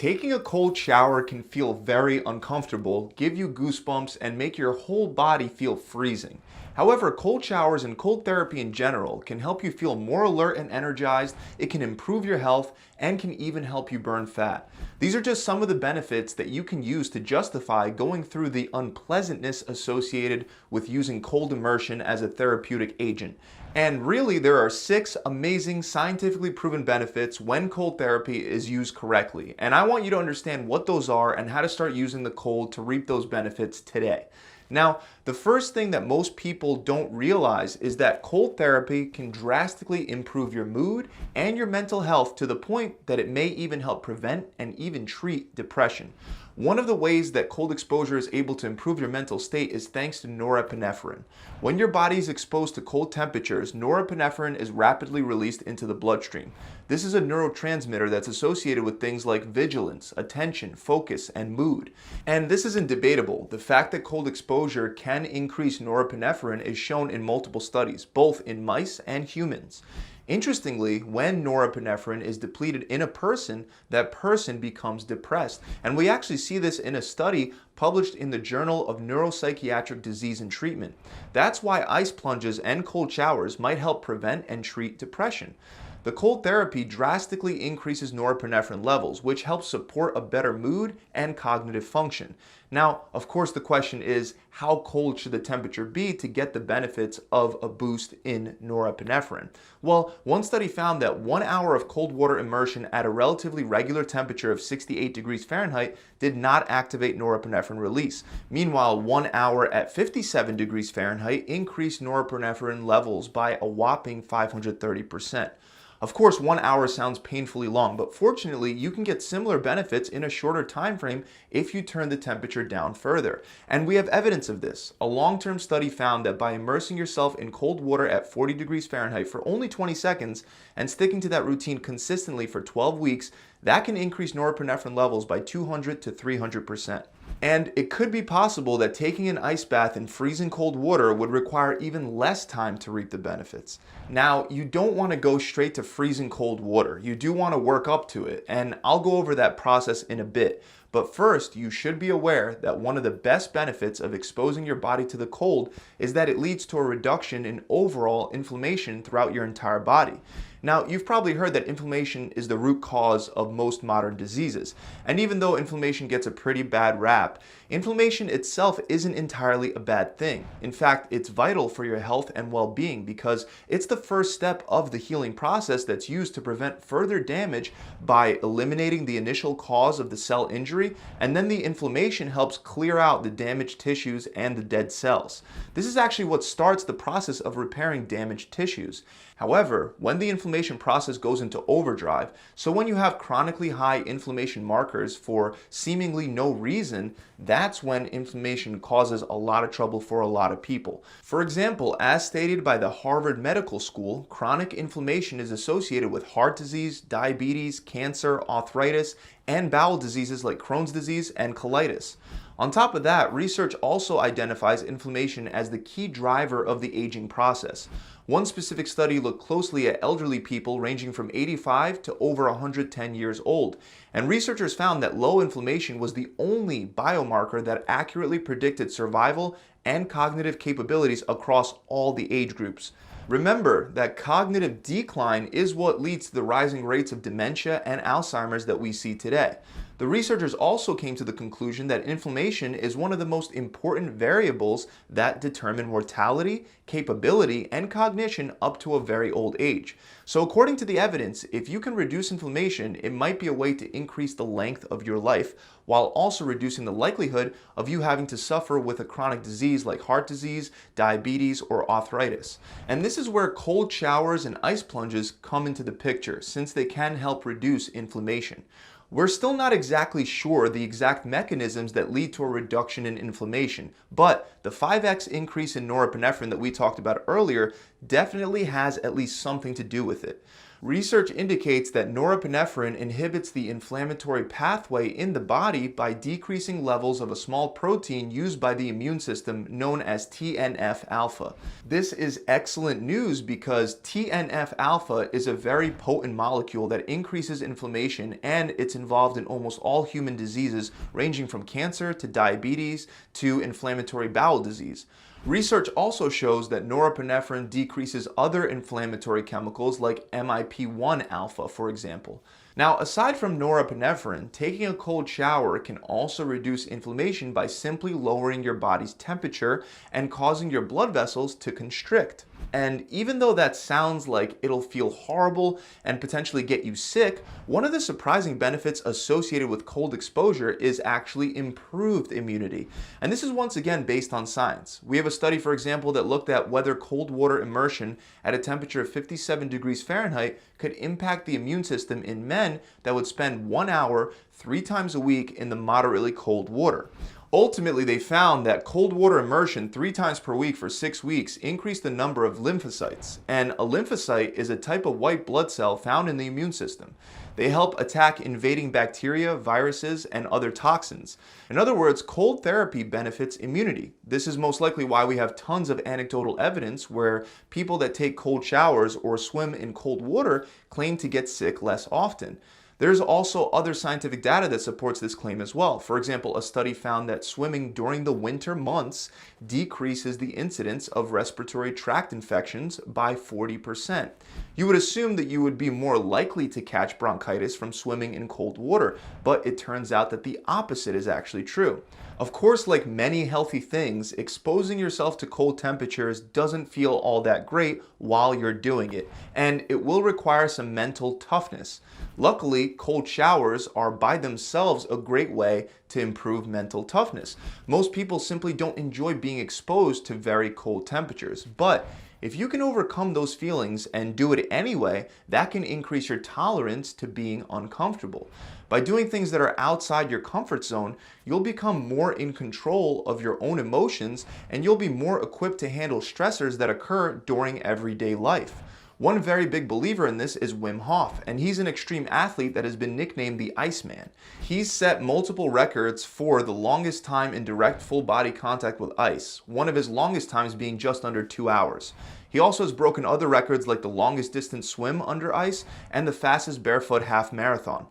Taking a cold shower can feel very uncomfortable, give you goosebumps, and make your whole body feel freezing. However, cold showers and cold therapy in general can help you feel more alert and energized, it can improve your health, and can even help you burn fat. These are just some of the benefits that you can use to justify going through the unpleasantness associated with using cold immersion as a therapeutic agent. And really, there are 6 amazing scientifically proven benefits when cold therapy is used correctly. And I want you to understand what those are and how to start using the cold to reap those benefits today. Now, the first thing that most people don't realize is that cold therapy can drastically improve your mood and your mental health to the point that it may even help prevent and even treat depression. One of the ways that cold exposure is able to improve your mental state is thanks to norepinephrine. When your body is exposed to cold temperatures, norepinephrine is rapidly released into the bloodstream. This is a neurotransmitter that's associated with things like vigilance, attention, focus, and mood. And this isn't debatable. The fact that cold exposure can increase norepinephrine is shown in multiple studies, both in mice and humans. Interestingly, when norepinephrine is depleted in a person, that person becomes depressed. And we actually see this in a study published in the Journal of Neuropsychiatric Disease and Treatment. That's why ice plunges and cold showers might help prevent and treat depression. The cold therapy drastically increases norepinephrine levels, which helps support a better mood and cognitive function. Now, of course, the question is, how cold should the temperature be to get the benefits of a boost in norepinephrine? Well, one study found that 1 hour of cold water immersion at a relatively regular temperature of 68 degrees Fahrenheit did not activate norepinephrine release. Meanwhile, 1 hour at 57 degrees Fahrenheit increased norepinephrine levels by a whopping 530%. Of course, 1 hour sounds painfully long, but fortunately, you can get similar benefits in a shorter time frame if you turn the temperature down further. And we have evidence of this. A long-term study found that by immersing yourself in cold water at 40 degrees Fahrenheit for only 20 seconds and sticking to that routine consistently for 12 weeks, that can increase norepinephrine levels by 200 to 300%. And it could be possible that taking an ice bath in freezing cold water would require even less time to reap the benefits. Now, you don't want to go straight to freezing cold water. You do want to work up to it, and I'll go over that process in a bit. But first, you should be aware that one of the best benefits of exposing your body to the cold is that it leads to a reduction in overall inflammation throughout your entire body. Now, you've probably heard that inflammation is the root cause of most modern diseases. And even though inflammation gets a pretty bad rap, inflammation itself isn't entirely a bad thing. In fact, it's vital for your health and well-being because it's the first step of the healing process that's used to prevent further damage by eliminating the initial cause of the cell injury, and then the inflammation helps clear out the damaged tissues and the dead cells. This is actually what starts the process of repairing damaged tissues. However, when the inflammation process goes into overdrive, so when you have chronically high inflammation markers for seemingly no reason, that's when inflammation causes a lot of trouble for a lot of people. For example, as stated by the Harvard Medical School, chronic inflammation is associated with heart disease, diabetes, cancer, arthritis, and bowel diseases like Crohn's disease and colitis. On top of that, research also identifies inflammation as the key driver of the aging process. One specific study looked closely at elderly people ranging from 85 to over 110 years old, and researchers found that low inflammation was the only biomarker that accurately predicted survival and cognitive capabilities across all the age groups. Remember that cognitive decline is what leads to the rising rates of dementia and Alzheimer's that we see today. The researchers also came to the conclusion that inflammation is one of the most important variables that determine mortality, capability, and cognition up to a very old age. So according to the evidence, if you can reduce inflammation, it might be a way to increase the length of your life while also reducing the likelihood of you having to suffer with a chronic disease like heart disease, diabetes, or arthritis. And this is where cold showers and ice plunges come into the picture, since they can help reduce inflammation. We're still not exactly sure the exact mechanisms that lead to a reduction in inflammation, but the 5x increase in norepinephrine that we talked about earlier definitely has at least something to do with it. Research indicates that norepinephrine inhibits the inflammatory pathway in the body by decreasing levels of a small protein used by the immune system known as TNF alpha. This is excellent news because TNF alpha is a very potent molecule that increases inflammation, and it's involved in almost all human diseases ranging from cancer to diabetes to inflammatory bowel disease. Research also shows that norepinephrine decreases other inflammatory chemicals like MIP-1 alpha, for example. Now, aside from norepinephrine, taking a cold shower can also reduce inflammation by simply lowering your body's temperature and causing your blood vessels to constrict. And even though that sounds like it'll feel horrible and potentially get you sick, one of the surprising benefits associated with cold exposure is actually improved immunity. And this is once again based on science. We have a study, for example, that looked at whether cold water immersion at a temperature of 57 degrees Fahrenheit could impact the immune system in men that would spend 1 hour 3 times a week in the moderately cold water. Ultimately, they found that cold water immersion 3 times per week for 6 weeks increased the number of lymphocytes. And a lymphocyte is a type of white blood cell found in the immune system. They help attack invading bacteria, viruses, and other toxins. In other words, cold therapy benefits immunity. This is most likely why we have tons of anecdotal evidence where people that take cold showers or swim in cold water claim to get sick less often. There's also other scientific data that supports this claim as well. For example, a study found that swimming during the winter months decreases the incidence of respiratory tract infections by 40%. You would assume that you would be more likely to catch bronchitis from swimming in cold water, but it turns out that the opposite is actually true. Of course, like many healthy things, exposing yourself to cold temperatures doesn't feel all that great while you're doing it, and it will require some mental toughness. Luckily, cold showers are by themselves a great way to improve mental toughness. Most people simply don't enjoy being exposed to very cold temperatures, but if you can overcome those feelings and do it anyway, that can increase your tolerance to being uncomfortable. By doing things that are outside your comfort zone, you'll become more in control of your own emotions, and you'll be more equipped to handle stressors that occur during everyday life. One very big believer in this is Wim Hoff, and he's an extreme athlete that has been nicknamed the Iceman. He's set multiple records for the longest time in direct full body contact with ice, one of his longest times being just under 2 hours. He also has broken other records like the longest distance swim under ice and the fastest barefoot half marathon.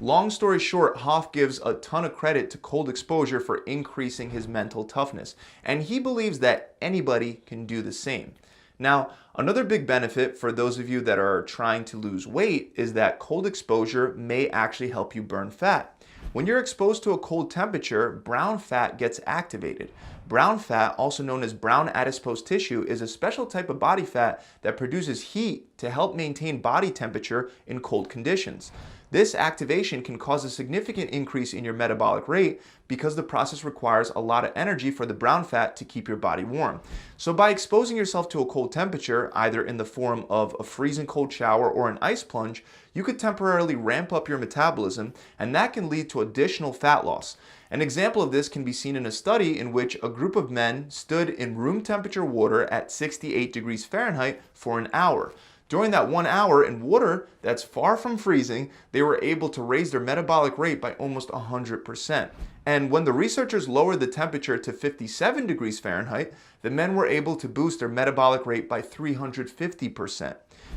Long story short, Hoff gives a ton of credit to cold exposure for increasing his mental toughness, and he believes that anybody can do the same. Now, another big benefit for those of you that are trying to lose weight is that cold exposure may actually help you burn fat. When you're exposed to a cold temperature, brown fat gets activated. Brown fat, also known as brown adipose tissue, is a special type of body fat that produces heat to help maintain body temperature in cold conditions. This activation can cause a significant increase in your metabolic rate because the process requires a lot of energy for the brown fat to keep your body warm. So by exposing yourself to a cold temperature, either in the form of a freezing cold shower or an ice plunge, you could temporarily ramp up your metabolism, and that can lead to additional fat loss. An example of this can be seen in a study in which a group of men stood in room temperature water at 68 degrees Fahrenheit for an hour. During that 1 hour in water that's far from freezing, they were able to raise their metabolic rate by almost 100%. And when the researchers lowered the temperature to 57 degrees Fahrenheit, the men were able to boost their metabolic rate by 350%.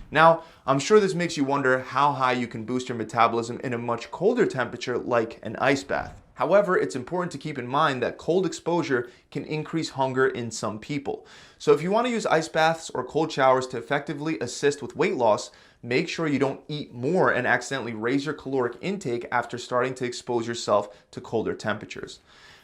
Now, I'm sure this makes you wonder how high you can boost your metabolism in a much colder temperature like an ice bath. However, it's important to keep in mind that cold exposure can increase hunger in some people. So if you want to use ice baths or cold showers to effectively assist with weight loss, make sure you don't eat more and accidentally raise your caloric intake after starting to expose yourself to colder temperatures.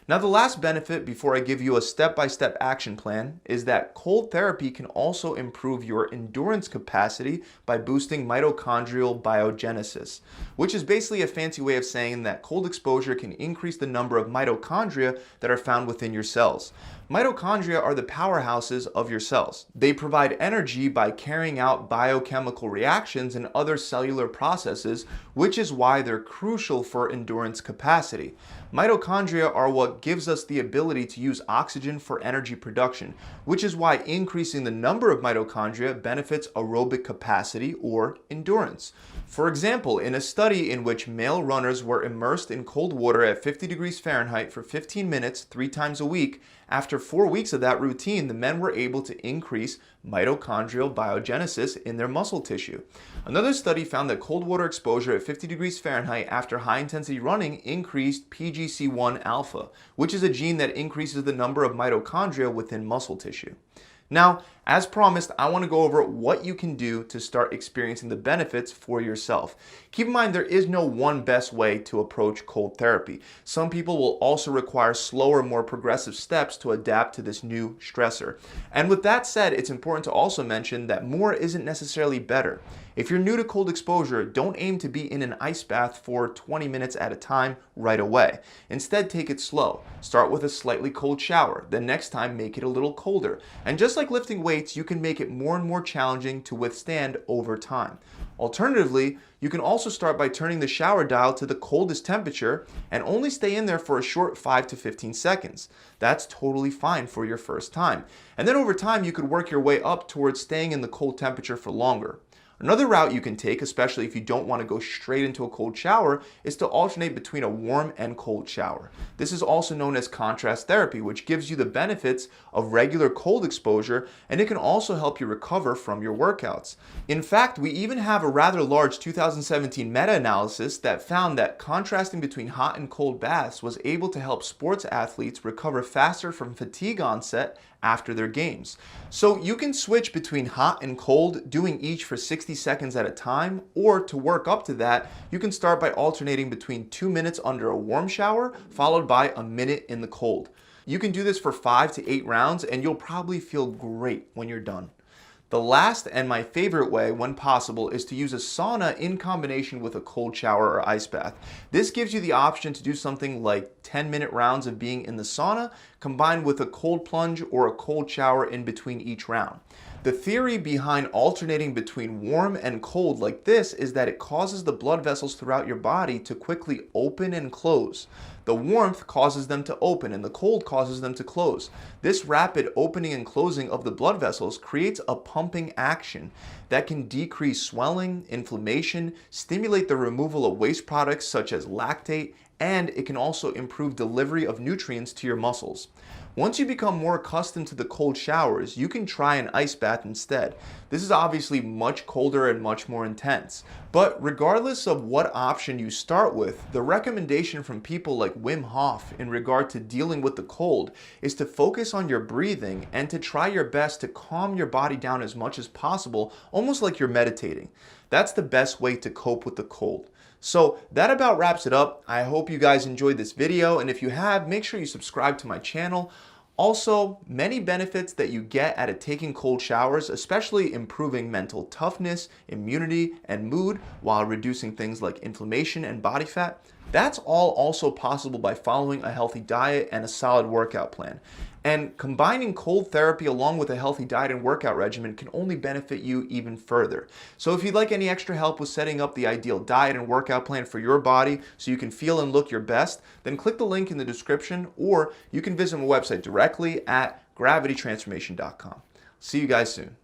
Now, the last benefit before I give you a step-by-step action plan is that cold therapy can also improve your endurance capacity by boosting mitochondrial biogenesis, which is basically a fancy way of saying that cold exposure can increase the number of mitochondria that are found within your cells. Mitochondria are the powerhouses of your cells. They provide energy by carrying out biochemical reactions and other cellular processes, which is why they're crucial for endurance capacity. Mitochondria are what gives us the ability to use oxygen for energy production, which is why increasing the number of mitochondria benefits aerobic capacity or endurance. For example, in a study in which male runners were immersed in cold water at 50 degrees Fahrenheit for 15 minutes 3 times a week, after 4 weeks of that routine, the men were able to increase mitochondrial biogenesis in their muscle tissue. Another study found that cold water exposure at 50 degrees Fahrenheit after high-intensity running increased PGC1 alpha, which is a gene that increases the number of mitochondria within muscle tissue. Now, as promised, I want to go over what you can do to start experiencing the benefits for yourself. Keep in mind there is no one best way to approach cold therapy. Some people will also require slower, more progressive steps to adapt to this new stressor. And with that said, it's important to also mention that more isn't necessarily better. If you're new to cold exposure, don't aim to be in an ice bath for 20 minutes at a time right away. Instead, take it slow. Start with a slightly cold shower. Then next time, make it a little colder. And just like lifting weights, you can make it more and more challenging to withstand over time. Alternatively, you can also start by turning the shower dial to the coldest temperature and only stay in there for a short 5 to 15 seconds. That's totally fine for your first time. And then over time, you could work your way up towards staying in the cold temperature for longer. Another route you can take, especially if you don't want to go straight into a cold shower, is to alternate between a warm and cold shower. This is also known as contrast therapy, which gives you the benefits of regular cold exposure, and it can also help you recover from your workouts. In fact, we even have a rather large 2017 meta-analysis that found that contrasting between hot and cold baths was able to help sports athletes recover faster from fatigue onset after their games. So you can switch between hot and cold, doing each for 60 seconds at a time, or to work up to that, you can start by alternating between 2 minutes under a warm shower, followed by a minute in the cold. You can do this for 5 to 8 rounds, and you'll probably feel great when you're done. The last and my favorite way, when possible, is to use a sauna in combination with a cold shower or ice bath. This gives you the option to do something like 10-minute rounds of being in the sauna combined with a cold plunge or a cold shower in between each round. The theory behind alternating between warm and cold like this is that it causes the blood vessels throughout your body to quickly open and close. The warmth causes them to open and the cold causes them to close. This rapid opening and closing of the blood vessels creates a pumping action that can decrease swelling, inflammation, stimulate the removal of waste products such as lactate, and it can also improve delivery of nutrients to your muscles. Once you become more accustomed to the cold showers, you can try an ice bath instead. This is obviously much colder and much more intense. But regardless of what option you start with, the recommendation from people like Wim Hoff in regard to dealing with the cold is to focus on your breathing and to try your best to calm your body down as much as possible, almost like you're meditating. That's the best way to cope with the cold. So that about wraps it up. I hope you guys enjoyed this video, and if you have, make sure you subscribe to my channel. Also, many benefits that you get out of taking cold showers, especially improving mental toughness, immunity, and mood while reducing things like inflammation and body fat. That's all also possible by following a healthy diet and a solid workout plan. And combining cold therapy along with a healthy diet and workout regimen can only benefit you even further. So if you'd like any extra help with setting up the ideal diet and workout plan for your body so you can feel and look your best, then click the link in the description, or you can visit my website directly at gravitytransformation.com. See you guys soon.